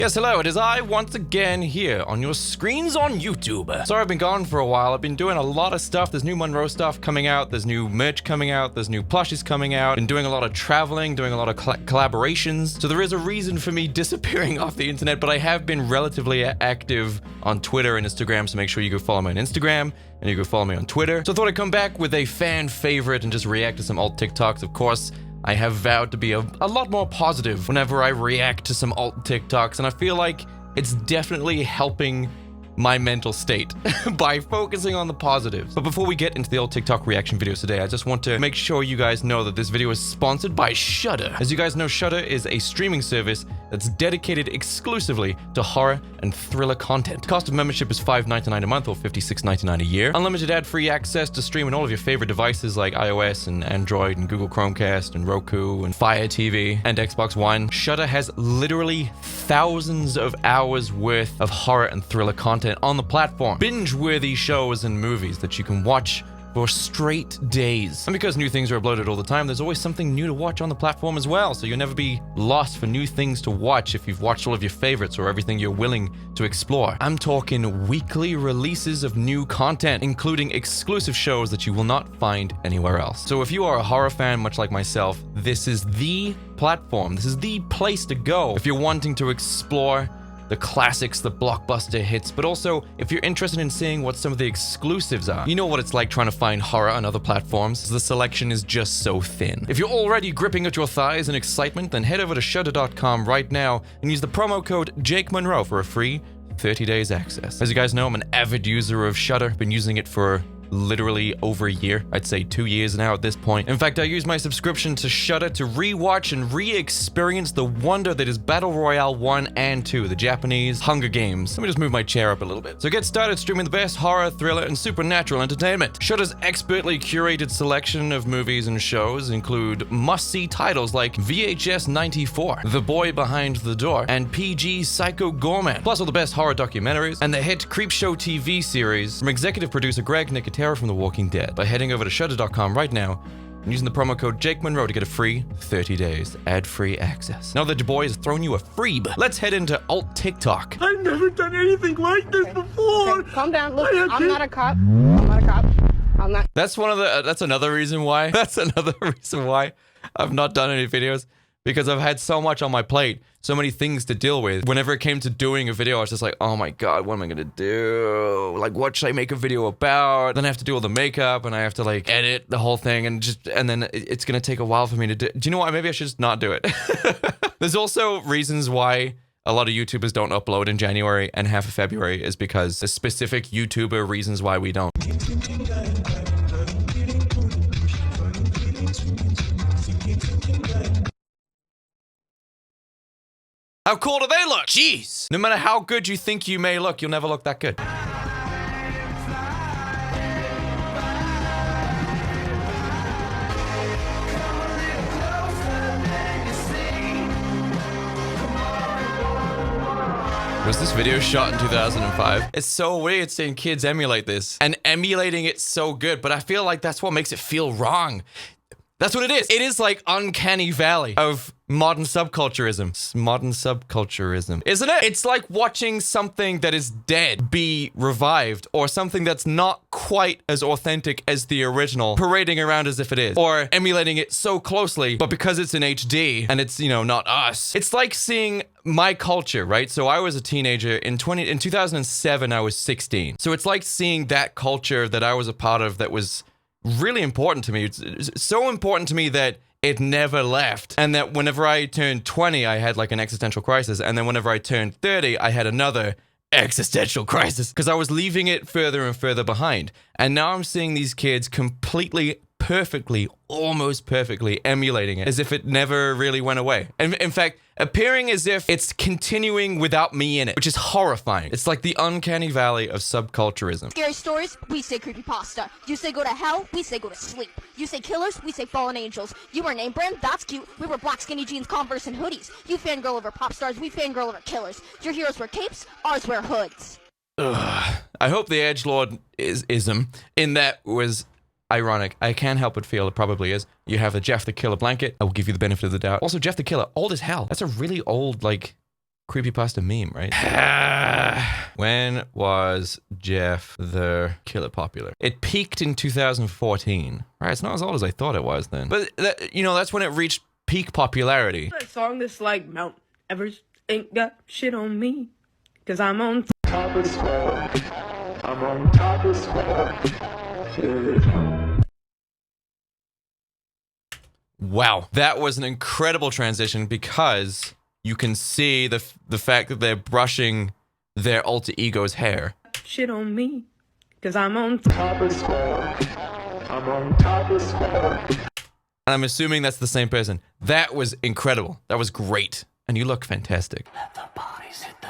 Yes, hello, it is I once again here on your screens on YouTube. Sorry I've been gone for a while. I've been doing a lot of stuff. There's new Munro stuff coming out, there's new merch coming out, there's new plushies coming out. Been doing a lot of traveling, doing a lot of collaborations. So there is a reason for me disappearing off the internet, but I have been relatively active on Twitter and Instagram, so make sure you go follow me on Instagram and you go follow me on Twitter. So I thought I'd come back with a fan favorite and just react to some alt TikToks. Of course, I have vowed to be a lot more positive whenever I react to some alt TikToks, and I feel like it's definitely helping my mental state by focusing on the positives. But before we get into the old TikTok reaction videos today, I just want to make sure you guys know that this video is sponsored by Shudder. As you guys know, Shudder is a streaming service that's dedicated exclusively to horror and thriller content. The cost of membership is $5.99 a month or $56.99 a year. Unlimited ad-free access to stream on all of your favorite devices like iOS and Android and Google Chromecast and Roku and Fire TV and Xbox One. Shudder has literally thousands of hours worth of horror and thriller content on the platform. Binge-worthy shows and movies that you can watch for straight days. And because new things are uploaded all the time, there's always something new to watch on the platform as well, so you'll never be lost for new things to watch if you've watched all of your favorites or everything you're willing to explore. I'm talking weekly releases of new content, including exclusive shows that you will not find anywhere else. So if you are a horror fan much like myself, this is the platform. This is the place to go if you're wanting to explore the classics, the blockbuster hits, but also if you're interested in seeing what some of the exclusives are. You know what it's like trying to find horror on other platforms. The selection is just so thin. If you're already gripping at your thighs in excitement, then head over to shudder.com right now and use the promo code Jake Munro for a free 30 days access. As you guys know, I'm an avid user of Shudder. Been using it for literally over a year. I'd say 2 years now at this point. In fact, I use my subscription to Shudder to rewatch and re-experience the wonder that is Battle Royale 1 and 2, the Japanese Hunger Games. Let me just move my chair up a little bit. So get started streaming the best horror, thriller, and supernatural entertainment. Shudder's expertly curated selection of movies and shows include must-see titles like VHS 94, The Boy Behind the Door, and PG Psycho Gourmet, plus all the best horror documentaries, and the hit Creepshow TV series from executive producer Greg Nicotero from The Walking Dead. By heading over to shudder.com right now and using the promo code Jake Munro to get a free 30 days ad-free access. Now that your boy has thrown you a freeb, let's head into alt TikTok. I've never done anything like this before. Okay, calm down. Look, I'm not a cop. I'm not a cop. I'm not. That's another reason why. That's another reason why I've not done any videos, because I've had so much on my plate, so many things to deal with. Whenever it came to doing a video, I was just like, oh my god, what am I gonna do? Like, what should I make a video about? Then I have to do all the makeup, and I have to like edit the whole thing, and then it's gonna take a while for me to do. Do you know what? Maybe I should just not do it. There's also reasons why a lot of YouTubers don't upload in January and half of February is because the specific YouTuber reasons why we don't. How cool do they look? Jeez. No matter how good you think you may look, you'll never look that good. Was this video shot in 2005? It's so weird seeing kids emulate this and emulating it so good, but I feel like that's what makes it feel wrong. That's what it is. It is like Uncanny Valley of modern subculturism. Modern subculturism, isn't it? It's like watching something that is dead be revived, or something that's not quite as authentic as the original parading around as if it is, or emulating it so closely, but because it's in HD and it's, you know, not us. It's like seeing my culture, right? So I was a teenager in 2007, I was 16. So it's like seeing that culture that I was a part of that was really important to me. It's so important to me that it never left. And that whenever I turned 20, I had like an existential crisis. And then whenever I turned 30, I had another existential crisis because I was leaving it further and further behind. And now I'm seeing these kids completely, perfectly, almost perfectly emulating it as if it never really went away. And in fact, appearing as if it's continuing without me in it, which is horrifying. It's like the uncanny valley of subculturism. Scary stories, we say creepypasta. You say go to hell, we say go to sleep. You say killers, we say fallen angels. You wear name brand, that's cute. We wear black skinny jeans, Converse, and hoodies. You fangirl over pop stars, we fangirl over killers. Your heroes wear capes, ours wear hoods. Ugh. I hope the edgelord ism in that was ironic. I can't help but feel it probably is. You have the Jeff the Killer blanket. I will give you the benefit of the doubt. Also, Jeff the Killer, old as hell. That's a really old, like, creepypasta meme, right? When was Jeff the Killer popular? It peaked in 2014. Right, it's not as old as I thought it was then. But, that's when it reached peak popularity. That song that's like Mount Everest ain't got shit on me, 'cause I'm on top of the world. I'm on top of the world. Wow, that was an incredible transition because you can see the fact that they're brushing their alter ego's hair. Shit on me, 'cause I'm on top of the world. I'm on top of the world. And I'm assuming that's the same person. That was incredible. That was great. And you look fantastic. Let the bodies hit the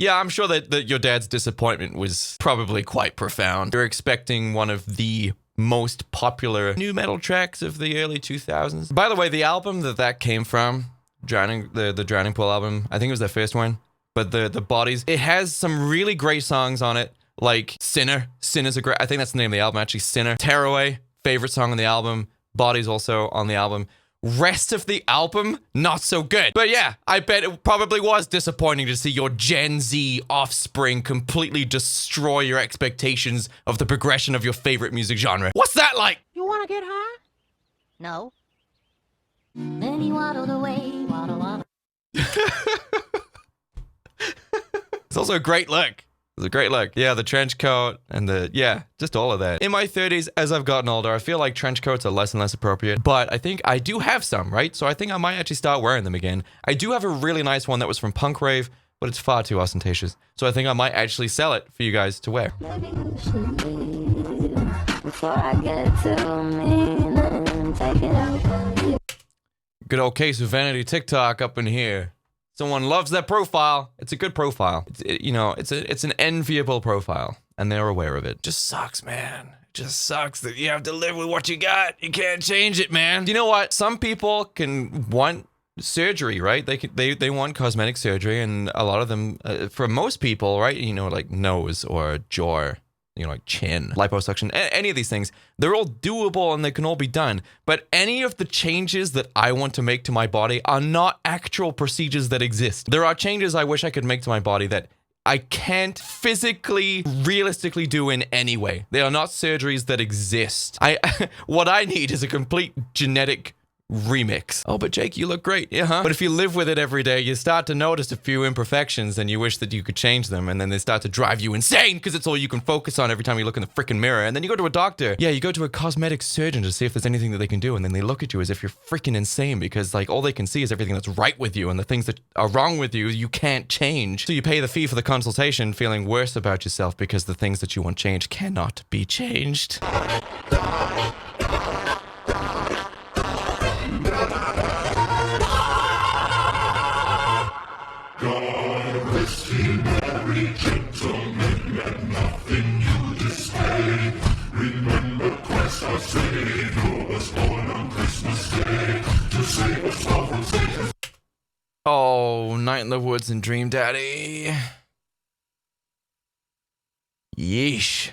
Yeah, I'm sure that your dad's disappointment was probably quite profound. You're expecting one of the most popular new metal tracks of the early 2000s. By the way, the album that came from, the Drowning Pool album, I think it was their first one, but the Bodies, it has some really great songs on it, like Sinner. Sinner's a great, I think that's the name of the album actually, Sinner. Tearaway, favorite song on the album. Bodies also on the album. Rest of the album, not so good. But yeah, I bet it probably was disappointing to see your Gen Z offspring completely destroy your expectations of the progression of your favorite music genre. What's that like? You wanna get high? No. Then he waddled away, waddle, waddle. It's also a great look. It's a great look. Yeah, the trench coat and just all of that. In my 30s, as I've gotten older, I feel like trench coats are less and less appropriate, but I think I do have some, right? So I think I might actually start wearing them again. I do have a really nice one that was from Punk Rave, but it's far too ostentatious. So I think I might actually sell it for you guys to wear. Good old case of vanity TikTok up in here. Someone loves that profile. It's a good profile. It's an enviable profile, and they're aware of it. Just sucks, man. It just sucks that you have to live with what you got. You can't change it, man. You know what? Some people can want surgery, right? They want cosmetic surgery, and a lot of them, for most people, right? Like nose or jaw, like chin, liposuction, any of these things, they're all doable and they can all be done. But any of the changes that I want to make to my body are not actual procedures that exist. There are changes I wish I could make to my body that I can't physically, realistically do in any way. They are not surgeries that exist. What I need is a complete genetic remix. Oh, but Jake, you look great. Yeah, huh? But if you live with it every day, you start to notice a few imperfections and you wish that you could change them, and then they start to drive you insane because it's all you can focus on every time you look in the freaking mirror. And then you go to a doctor. Yeah, you go to a cosmetic surgeon to see if there's anything that they can do, and then they look at you as if you're freaking insane because like all they can see is everything that's right with you, and the things that are wrong with you can't change. So you pay the fee for the consultation feeling worse about yourself because the things that you want changed cannot be changed. God rest ye merry gentlemen, and nothing you display. Remember Christ our Savior was born on Christmas Day to save us all from Satan. Oh, Night in the Woods and Dream Daddy. Yeesh.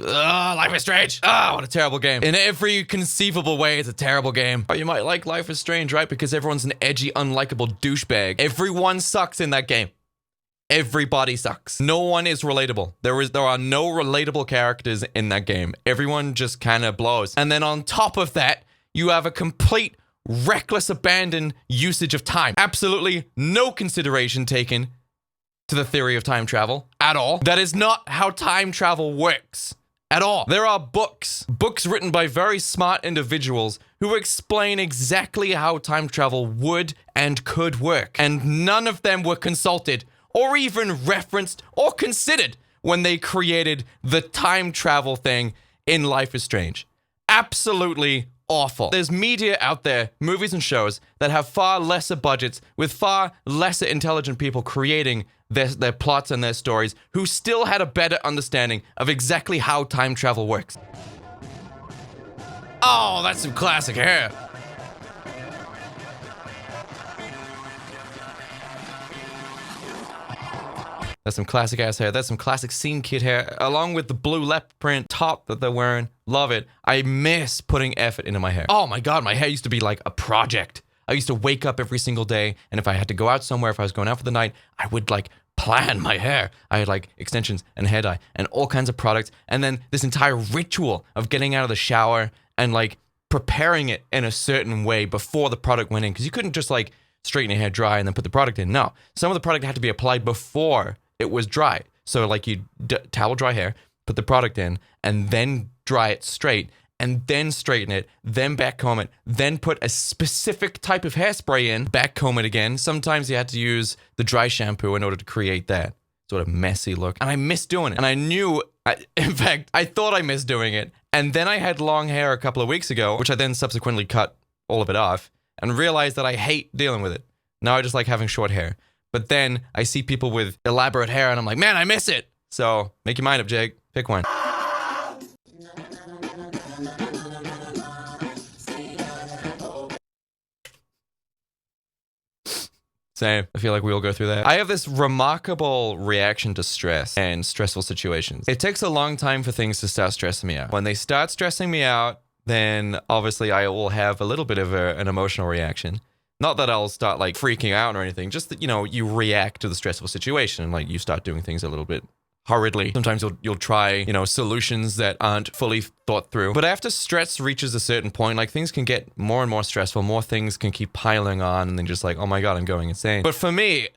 Life is Strange. What a terrible game. In every conceivable way, it's a terrible game. Oh, you might like Life is Strange, right? Because everyone's an edgy, unlikable douchebag. Everyone sucks in that game. Everybody sucks. No one is relatable. There are no relatable characters in that game. Everyone just kind of blows. And then on top of that, you have a complete reckless abandon usage of time. Absolutely no consideration taken to the theory of time travel at all. That is not how time travel works at all. There are books written by very smart individuals who explain exactly how time travel would and could work. And none of them were consulted or even referenced or considered when they created the time travel thing in Life is Strange. Absolutely awful. There's media out there, movies and shows, that have far lesser budgets with far lesser intelligent people creating their plots and their stories who still had a better understanding of exactly how time travel works. Oh, that's some classic hair. That's some classic ass hair. That's some classic scene kid hair, along with the blue leopard print top that they're wearing. Love it. I miss putting effort into my hair. Oh my God, my hair used to be like a project. I used to wake up every single day, and if I had to go out somewhere, if I was going out for the night, I would like plan my hair. I had like extensions and hair dye and all kinds of products, and then this entire ritual of getting out of the shower and like preparing it in a certain way before the product went in, because you couldn't just like straighten your hair dry and then put the product in. No, some of the product had to be applied before it was dry. So like you towel dry hair, put the product in, and then dry it straight, and then straighten it, then back comb it, then put a specific type of hairspray in, back comb it again. Sometimes you had to use the dry shampoo in order to create that sort of messy look. And I missed doing it. And I knew, in fact, I thought I missed doing it. And then I had long hair a couple of weeks ago, which I then subsequently cut all of it off and realized that I hate dealing with it. Now I just like having short hair. But then I see people with elaborate hair and I'm like, man, I miss it. So make your mind up, Jake. Pick one. Same. I feel like we all go through that. I have this remarkable reaction to stress and stressful situations. It takes a long time for things to start stressing me out. When they start stressing me out, then obviously I will have a little bit of an emotional reaction. Not that I'll start like freaking out or anything, just that, you know, you react to the stressful situation and like you start doing things a little bit hurriedly. Sometimes you'll try, you know, solutions that aren't fully thought through. But after stress reaches a certain point, like things can get more and more stressful, more things can keep piling on, and then just like, oh my God, I'm going insane. But for me,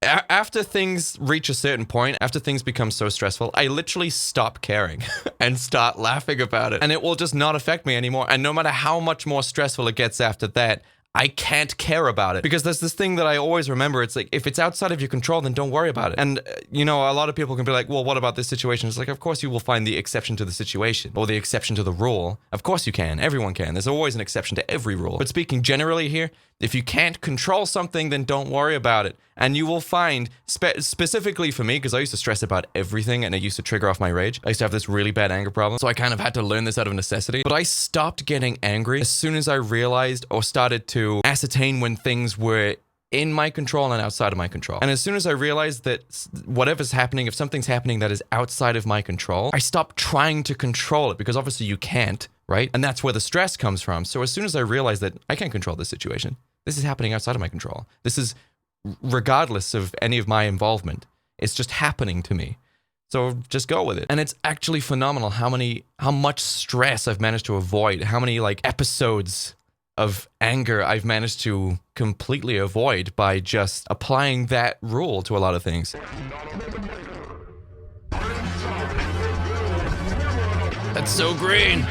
after things reach a certain point, after things become so stressful, I literally stop caring and start laughing about it. And it will just not affect me anymore. And no matter how much more stressful it gets after that, I can't care about it, because there's this thing that I always remember. It's like, if it's outside of your control, then don't worry about it. And, you know, a lot of people can be like, well, what about this situation? It's like, of course you will find the exception to the situation or the exception to the rule. Of course you can. Everyone can. There's always an exception to every rule. But speaking generally here, if you can't control something, then don't worry about it. And you will find, specifically for me, because I used to stress about everything and it used to trigger off my rage. I used to have this really bad anger problem. So I kind of had to learn this out of necessity. But I stopped getting angry as soon as I realized or started to ascertain when things were in my control and outside of my control. And as soon as I realized that whatever's happening, if something's happening that is outside of my control, I stopped trying to control it, because obviously you can't, right? And that's where the stress comes from. So as soon as I realized that I can't control this situation, this is happening outside of my control. This is regardless of any of my involvement. It's just happening to me. So just go with it. And it's actually phenomenal how much stress I've managed to avoid, how many like episodes of anger I've managed to completely avoid by just applying that rule to a lot of things. That's so green.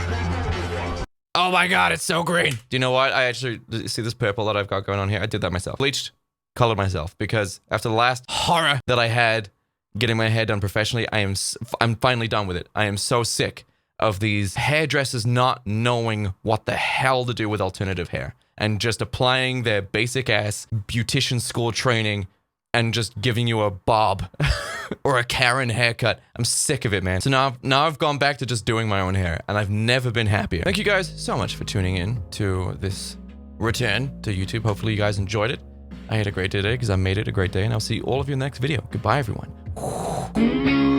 Oh my God, it's so green. Do you know what? I actually see this purple that I've got going on here. I did that myself. Bleached, colored myself, because after the last horror that I had getting my hair done professionally, I'm finally done with it. I am so sick of these hairdressers not knowing what the hell to do with alternative hair and just applying their basic ass beautician school training and just giving you a bob or a Karen haircut. I'm sick of it, man. So now I've gone back to just doing my own hair, and I've never been happier. Thank you guys so much for tuning in to this return to YouTube. Hopefully you guys enjoyed it. I had a great day today because I made it a great day, and I'll see all of you in the next video. Goodbye, everyone.